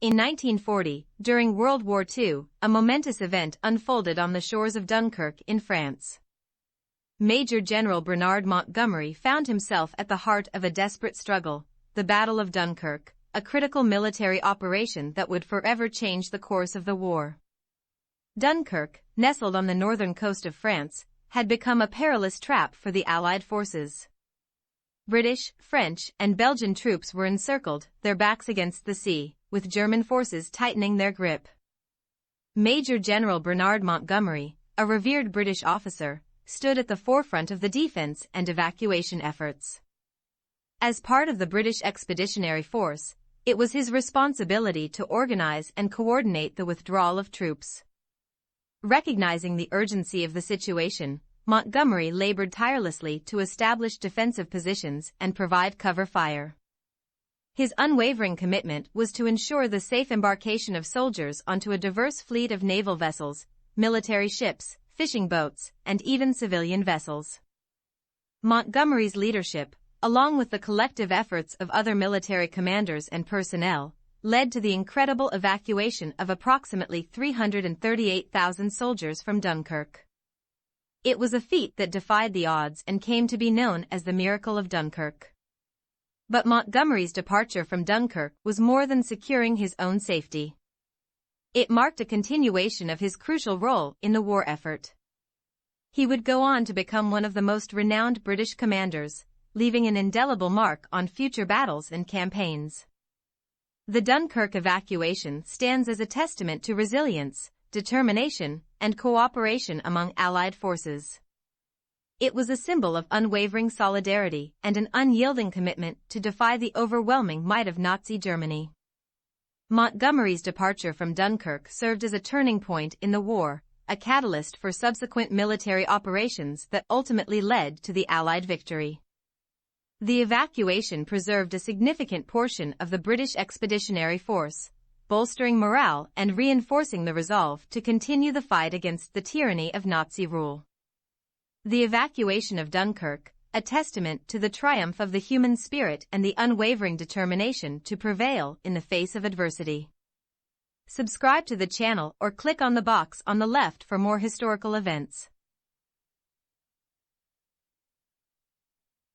In 1940, during World War II, a momentous event unfolded on the shores of Dunkirk in France. Major General Bernard Montgomery found himself at the heart of a desperate struggle, the Battle of Dunkirk, a critical military operation that would forever change the course of the war. Dunkirk, nestled on the northern coast of France, had become a perilous trap for the Allied forces. British, French, and Belgian troops were encircled, their backs against the sea, with German forces tightening their grip. Major General Bernard Montgomery, a revered British officer, stood at the forefront of the defense and evacuation efforts. As part of the British Expeditionary Force, it was his responsibility to organize and coordinate the withdrawal of troops. Recognizing the urgency of the situation, Montgomery labored tirelessly to establish defensive positions and provide cover fire. His unwavering commitment was to ensure the safe embarkation of soldiers onto a diverse fleet of naval vessels, military ships, fishing boats, and even civilian vessels. Montgomery's leadership, along with the collective efforts of other military commanders and personnel, led to the incredible evacuation of approximately 338,000 soldiers from Dunkirk. It was a feat that defied the odds and came to be known as the Miracle of Dunkirk. But Montgomery's departure from Dunkirk was more than securing his own safety. It marked a continuation of his crucial role in the war effort. He would go on to become one of the most renowned British commanders, leaving an indelible mark on future battles and campaigns. The Dunkirk evacuation stands as a testament to resilience, determination, and cooperation among Allied forces. It was a symbol of unwavering solidarity and an unyielding commitment to defy the overwhelming might of Nazi Germany. Montgomery's departure from Dunkirk served as a turning point in the war, a catalyst for subsequent military operations that ultimately led to the Allied victory. The evacuation preserved a significant portion of the British Expeditionary Force, bolstering morale and reinforcing the resolve to continue the fight against the tyranny of Nazi rule. The evacuation of Dunkirk, a testament to the triumph of the human spirit and the unwavering determination to prevail in the face of adversity. Subscribe to the channel or click on the box on the left for more historical events.